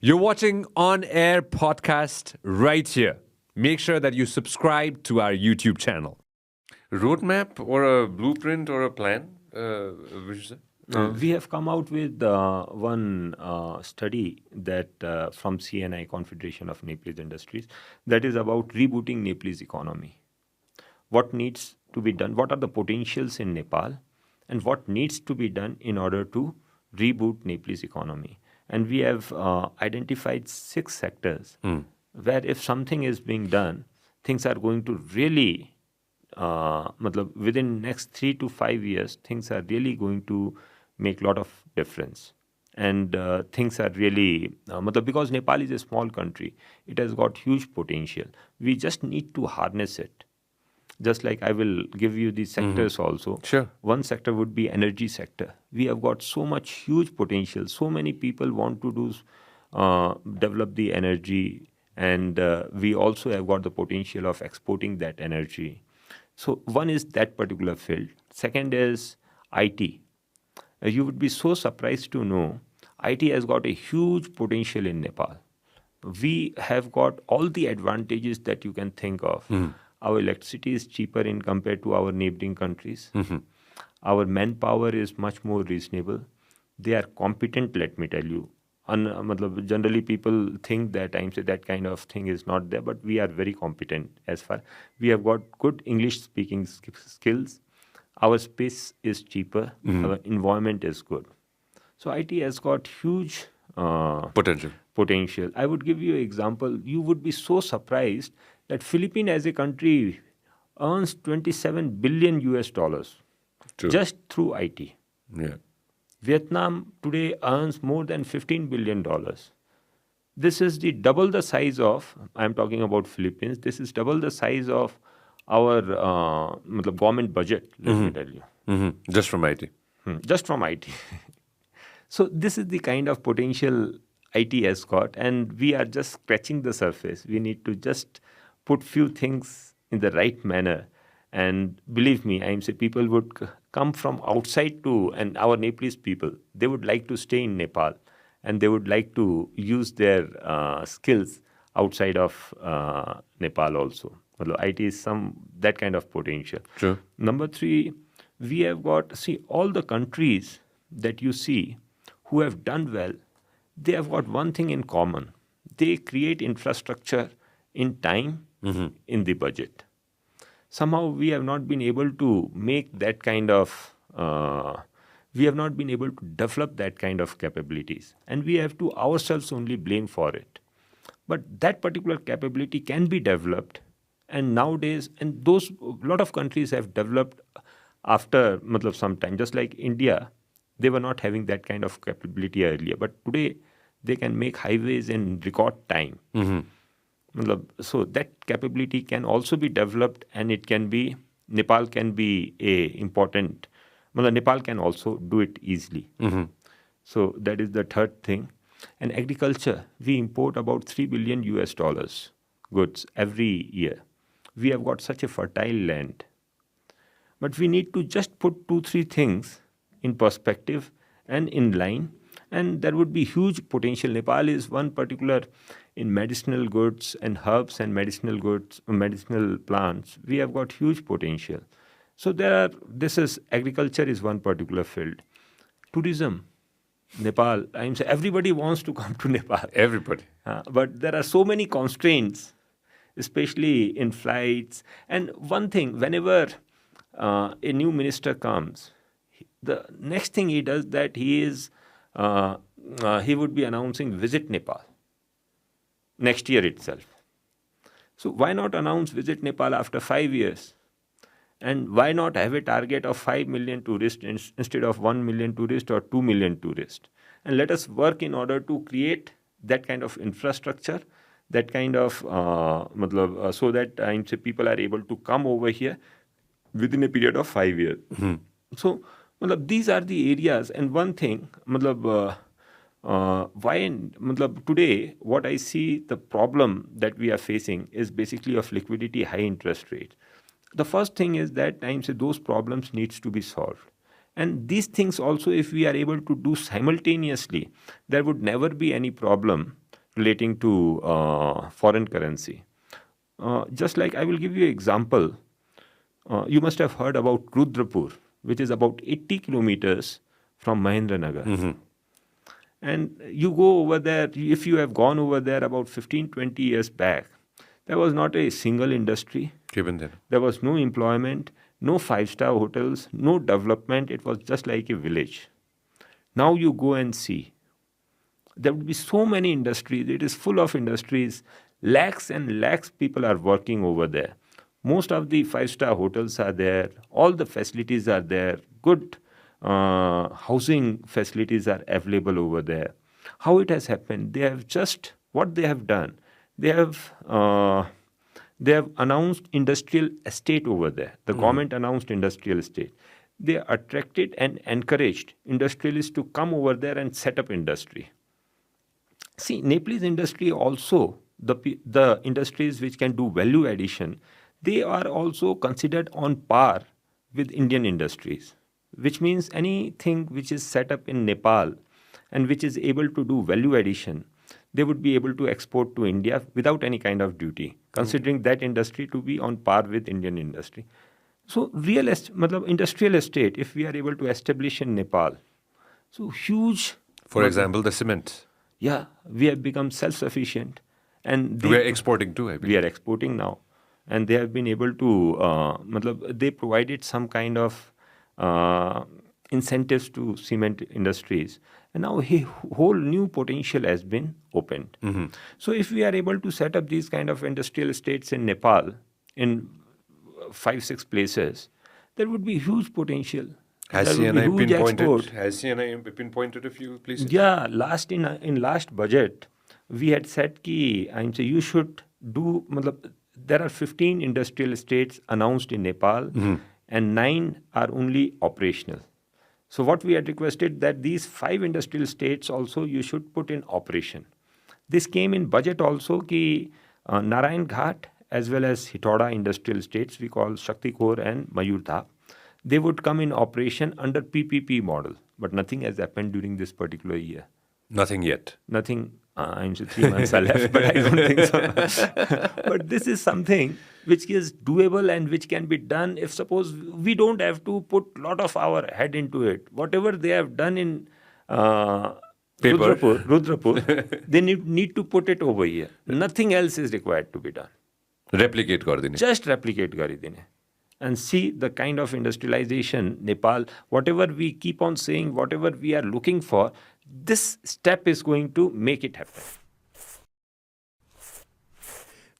You're watching On Air Podcast right here. Make sure that you subscribe to our YouTube channel. Roadmap or a blueprint or a plan? We have come out with one study that from CNI, Confederation of Nepalese Industries, that is about rebooting Nepalese economy. What needs to be done? What are the potentials in Nepal, and what needs to be done in order to reboot Nepalese economy? And we have identified 6 sectors where if something is being done, things are going to really, within next 3 to 5 years, things are really going to make a lot of difference. And things are really, because Nepal is a small country, it has got huge potential. We just need to harness it. Just like I will give you the sectors also. Sure. One sector would be energy sector. We have got so much huge potential. So many people want to develop the energy, and we also have got the potential of exporting that energy. So one is that particular field. Second is IT. You would be so surprised to know IT has got a huge potential in Nepal. We have got all the advantages that you can think of. Our electricity is cheaper in compared to our neighboring countries. Our manpower is much more reasonable. They are competent, let me tell you. Generally, people think that that kind of thing is not there, but we are very competent as far. We have got good English speaking skills. Our space is cheaper. Our environment is good. So IT has got huge potential. I would give you an example. You would be so surprised that Philippines as a country earns 27 billion US dollars just through IT. Yeah. Vietnam today earns more than $15 billion. This is double the size of, I'm talking about Philippines, this is double the size of our government budget, let me tell you. Just from IT. Just from IT. So this is the kind of potential IT has got, and we are just scratching the surface. We need to just put few things in the right manner. And believe me, people would come from outside too, and our Nepalese people, they would like to stay in Nepal, and they would like to use their skills outside of Nepal also. Although IT is that kind of potential. True. Number 3, we have got, all the countries that you see who have done well, they have got one thing in common. They create infrastructure in time, in the budget. Somehow we have not been able to make that kind of, we have not been able to develop that kind of capabilities. And we have to ourselves only blame for it. But that particular capability can be developed. And nowadays, and a lot of countries have developed after some time. Just like India, they were not having that kind of capability earlier. But today, they can make highways in record time. So that capability can also be developed, and it can be, Nepal can be important. Nepal can also do it easily. So that is the third thing. And agriculture, we import about 3 billion US dollars goods every year. We have got such a fertile land. But we need to just put 2-3 things in perspective and in line, and there would be huge potential. Nepal is one particular in medicinal goods and herbs and medicinal goods, medicinal plants. We have got huge potential. So agriculture is one particular field. Tourism, Nepal, everybody wants to come to Nepal. Everybody. But there are so many constraints, especially in flights. And one thing, whenever a new minister comes, the next thing he does that he would be announcing Visit Nepal next year itself. So why not announce Visit Nepal after 5 years? And why not have a target of 5 million tourists instead of 1 million tourists or 2 million tourists? And let us work in order to create that kind of infrastructure, that kind of, so that people are able to come over here within a period of 5 years. So these are the areas. And one thing, today what I see the problem that we are facing is basically of liquidity, high interest rate. The first thing is that those problems needs to be solved. And these things also, if we are able to do simultaneously, there would never be any problem relating to foreign currency. Just like I will give you an example. You must have heard about Rudrapur, which is about 80 kilometers from Mahendranagar. And you go over there, if you have gone over there about 15, 20 years back, there was not a single industry. There was no employment, no five-star hotels, no development. It was just like a village. Now you go and see. There would be so many industries. It is full of industries. Lakhs and lakhs people are working over there. Most of the five-star hotels are there. All the facilities are there. Good housing facilities are available over there. How it has happened? They have just, what they have done, they have announced industrial estate over there. The government announced industrial estate. They attracted and encouraged industrialists to come over there and set up industry. See, Nepalese industry also, the industries which can do value addition, they are also considered on par with Indian industries, which means anything which is set up in Nepal and which is able to do value addition, they would be able to export to India without any kind of duty, considering that industry to be on par with Indian industry. So industrial estate, if we are able to establish in Nepal, so huge. For example, the cement. Yeah, we have become self-sufficient. And we are exporting too, I believe. We are exporting now. And they have been able to, they provided some kind of incentives to cement industries. And now a whole new potential has been opened. So if we are able to set up these kind of industrial estates in Nepal, in 5-6 places, there would be huge potential. Has CNI pinpointed a few places? Yeah, in last budget, we had said that you should do, there are 15 industrial estates announced in Nepal and 9 are only operational. So what we had requested that these 5 industrial estates also you should put in operation. This came in budget also ki Narayan Ghat as well as Hitoda industrial estates we call Shaktikor and Mayurdhap. They would come in operation under PPP model, but nothing has happened during this particular year. Nothing yet. Nothing. I'm sure 3 months are left, but I don't think so. But this is something which is doable and which can be done if suppose we don't have to put a lot of our head into it. Whatever they have done in Rudrapur, they need to put it over here. Nothing else is required to be done. Replicate gardine. Just replicate garidine. And see the kind of industrialization Nepal, whatever we keep on saying, whatever we are looking for, this step is going to make it happen.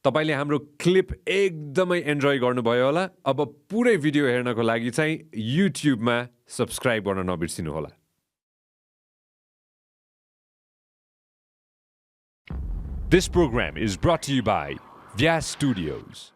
तपाईले हाम्रो clip एकदमै enjoy गर्नुभयो होला। अब पुरै video हेर्नको लागि चाहिँ युट्युबमा सब्स्क्राइब गर्न नबिर्सिनु होला। This program is brought to you by Vyas Studios.